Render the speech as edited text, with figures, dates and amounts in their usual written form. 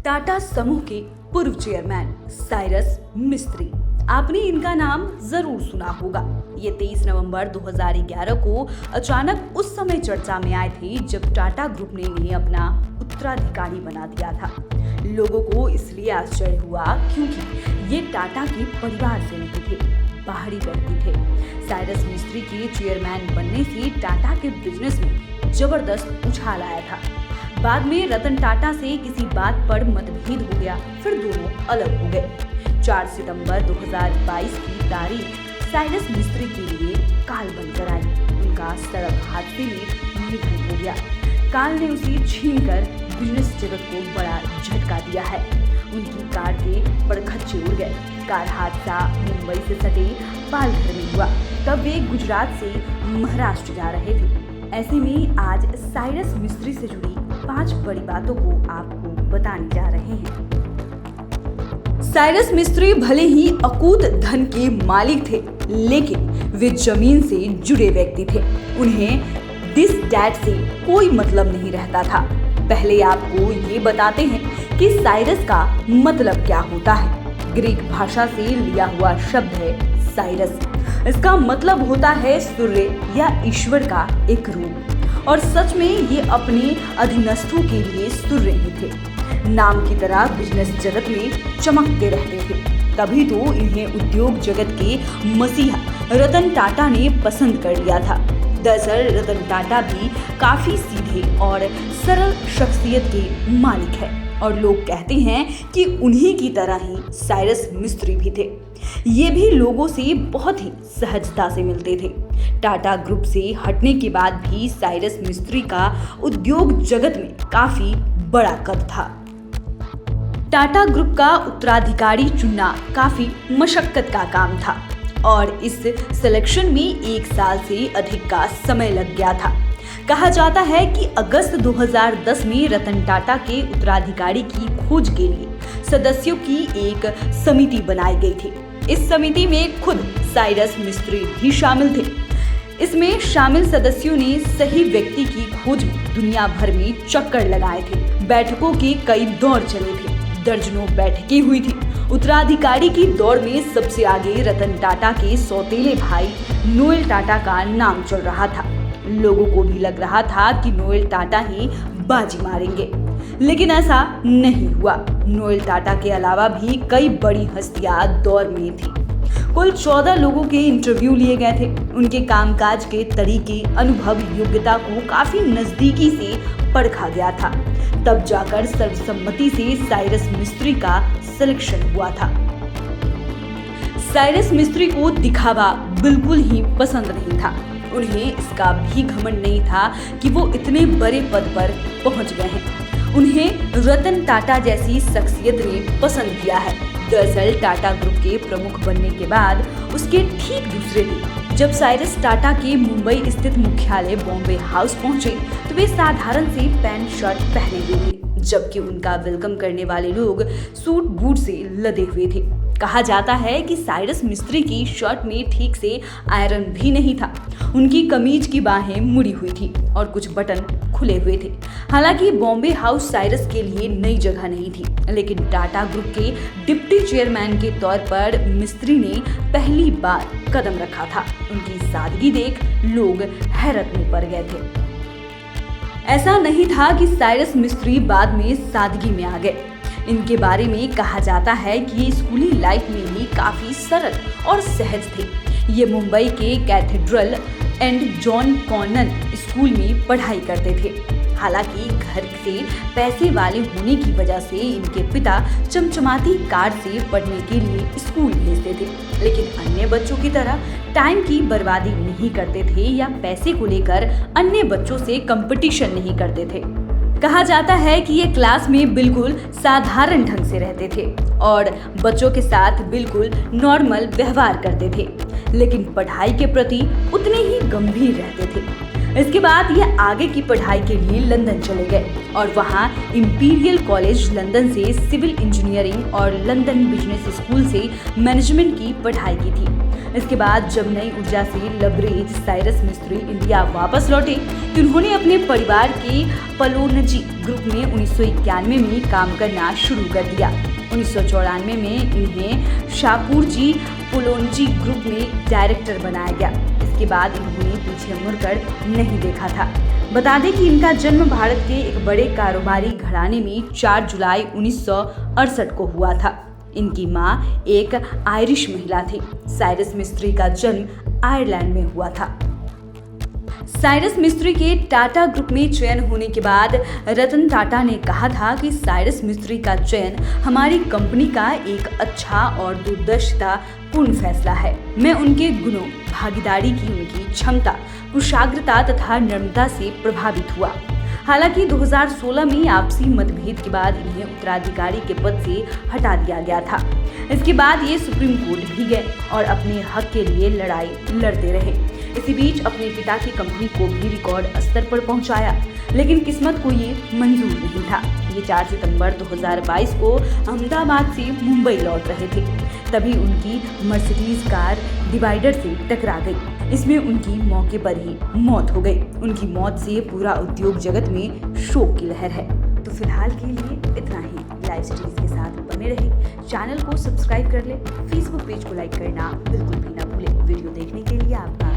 टाटा समूह के पूर्व चेयरमैन साइरस मिस्त्री। आपने इनका नाम जरूर सुना होगा। ये 23 नवंबर 2011 को अचानक उस समय चर्चा में आए थे जब टाटा ग्रुप ने इन्हें अपना उत्तराधिकारी बना दिया था। लोगों को इसलिए आश्चर्य हुआ क्योंकि ये टाटा के परिवार से नहीं थे, बाहरी व्यक्ति थे। साइरस मिस्त्री के चेयरमैन बनने से टाटा के बिजनेस में जबरदस्त उछाल आया था। बाद में रतन टाटा से किसी बात पर मतभेद हो गया, फिर दोनों अलग हो गए। 4 सितंबर 2022 की तारीख साइरस मिस्त्री के लिए काल बनकर आई। उनका सड़क हादसे में निधन हो गया। काल ने उसे छीनकर बिजनेस जगत को बड़ा झटका दिया है। उनकी कार के परखच्चे उड़ गए। कार हादसा मुंबई से सटे पालघर में हुआ। तब वे गुजरात से महाराष्ट्र जा रहे थे। ऐसे में आज साइरस मिस्त्री से जुड़ी 5 बड़ी बातों को आपको बताने जा रहे हैं। साइरस मिस्त्री भले ही अकूत धन के मालिक थे, लेकिन वे जमीन से जुड़े व्यक्ति थे। उन्हें दिस डैट से कोई मतलब नहीं रहता था। पहले आपको ये बताते हैं कि साइरस का मतलब क्या होता है। ग्रीक भाषा से लिया हुआ शब्द है साइरस। इसका मतलब होता है सूर्य या ईश्वर का एक रूप। और सच में ये अपने अधीनस्थों के लिए सूर्य ही थे। नाम की तरह बिजनेस जगत में चमकते रहते थे। तभी तो इन्हें उद्योग जगत के मसीहा रतन टाटा ने पसंद कर लिया था। दरअसल रतन टाटा भी काफी सीधे और सरल शख्सियत के मालिक है और लोग कहते हैं कि उन्हीं की तरह ही साइरस मिस्त्री भी थे। ये भी लोगों से बहुत ही सहजता से मिलते थे। टाटा ग्रुप से हटने के बाद भी साइरस मिस्त्री का उद्योग जगत में काफी बड़ा कद था। टाटा ग्रुप का उत्तराधिकारी चुनना काफी मशक्कत का काम था और इस सिलेक्शन में 1 साल से अधिक का समय लग गया था। कहा जाता है कि अगस्त 2010 में रतन टाटा के उत्तराधिकारी की खोज के लिए सदस्यों की एक समिति बनाई गई थी। इस समिति में खुद साइरस मिस्त्री भी शामिल थे। इसमें शामिल सदस्यों ने सही व्यक्ति की खोज में दुनिया भर में चक्कर लगाए थे। बैठकों के कई दौर चले थे। दर्जनों बैठकें हुई थी। उत्तराधिकारी की दौड़ में सबसे आगे रतन टाटा के सौतेले भाई नोएल टाटा का नाम चल रहा था। लोगों को भी लग रहा था कि नोएल टाटा ही बाजी मारेंगे, लेकिन ऐसा नहीं हुआ। नोएल टाटा के अलावा भी कई बड़ी हस्तियां दौर में थी। कुल 14 लोगों के इंटरव्यू लिए गए थे। उनके कामकाज के तरीके, अनुभव, योग्यता को काफी नजदीकी से परखा गया था। तब जाकर सर्वसम्मति से साइरस मिस्त्री का सिलेक्शन हुआ था। साइरस मिस्त्री को दिखावा बिल्कुल ही पसंद नहीं था। उन्हें इसका भी घमंड नहीं था कि वो इतने बड़े पद पर पहुंच गए हैं। उन्हें रतन टाटा जैसी शख्सियत ने पसंद किया है। दरअसल टाटा ग्रुप के प्रमुख बनने के बाद उसके ठीक दूसरे दिन जब साइरस टाटा के मुंबई स्थित मुख्यालय बॉम्बे हाउस पहुंचे तो वे साधारण से पैंट शर्ट पहने हुए थे, जबकि उनका वेलकम करने वाले लोग सूट बूट से लदे हुए थे। कहा जाता है कि साइरस मिस्त्री की शर्ट में ठीक से आयरन भी नहीं था। उनकी कमीज की बाहें मुड़ी हुई थी और कुछ बटन खुले हुए थे। हालांकि बॉम्बे हाउस साइरस के लिए नई जगह नहीं थी, लेकिन टाटा ग्रुप के डिप्टी चेयरमैन के तौर पर मिस्त्री ने पहली बार कदम रखा था। उनकी सादगी देख लोग हैरत में पड़ गए थे। ऐसा नहीं था कि साइरस मिस्त्री बाद में सादगी में आ गए। इनके बारे में कहा जाता है कि ये स्कूली लाइफ में भी काफी सरल और सहज थे। ये मुंबई के Cathedral and John Connon School में पढ़ाई करते थे। हालांकि घर से पैसे वाले होने की वजह से इनके पिता चमचमाती कार से पढ़ने के लिए स्कूल भेजते थे, लेकिन अन्य बच्चों की तरह टाइम की बर्बादी नहीं करते थे या पैसे को लेकर अन्य बच्चों से कंपटीशन नहीं करते थे। कहा जाता है कि ये क्लास में बिल्कुल साधारण ढंग से रहते थे और बच्चों के साथ बिल्कुल नॉर्मल व्यवहार करते थे, लेकिन पढ़ाई के प्रति उतने ही गंभीर रहते थे। इसके बाद ये आगे की पढ़ाई के लिए लंदन चले गए और वहाँ इंपीरियल कॉलेज लंदन से सिविल इंजीनियरिंग और लंदन बिजनेस स्कूल से मैनेजमेंट की पढ़ाई की थी। इसके बाद जब नई ऊर्जा से लबरेज साइरस मिस्त्री इंडिया वापस लौटे, कि उन्होंने अपने परिवार के पलोनजी ग्रुप में 1991 में काम करना शुरू कर दिया। 1994 में इन्हें शाहपुरजी पुलोनजी ग्रुप में डायरेक्टर बनाया गया। इसके बाद इन्होंने पीछे मुड़कर नहीं देखा था। बता दें कि इनका जन्म भारत के एक बड़े कारोबारी घराने में 4 जुलाई 1968 को हुआ था। इनकी मां एक आयरिश महिला थी। साइरस मिस्त्री का जन्म आयरलैंड में हुआ था। साइरस मिस्त्री के टाटा ग्रुप में चयन होने के बाद रतन टाटा ने कहा था कि साइरस मिस्त्री का चयन हमारी कंपनी का एक अच्छा और दूरदर्शितापूर्ण फैसला है। मैं उनके गुणों, भागीदारी की उनकी क्षमता, कुशाग्रता तथा नम्रता से प्रभावित हुआ। हालांकि 2016 में आपसी मतभेद के बाद इन्हें उत्तराधिकारी के पद से हटा दिया गया था। इसके बाद ये सुप्रीम कोर्ट भी गए और अपने हक के लिए लड़ाई लड़ते रहे। इसी बीच अपने पिता की कंपनी को भी रिकॉर्ड स्तर पर पहुंचाया, लेकिन किस्मत को ये मंजूर नहीं था। ये 4 सितंबर 2022 को अहमदाबाद से मुंबई लौट रहे थे, तभी उनकी मर्सिडीज कार डिवाइडर से टकरा गई। इसमें उनकी मौके पर ही मौत हो गई। उनकी मौत से पूरा उद्योग जगत में शोक की लहर है। तो फिलहाल के लिए इतना ही। लाइव स्टोरीज के साथ बने रहे। चैनल को सब्सक्राइब कर ले। फेसबुक पेज को लाइक करना बिल्कुल भी ना भूले। वीडियो देखने के लिए आपका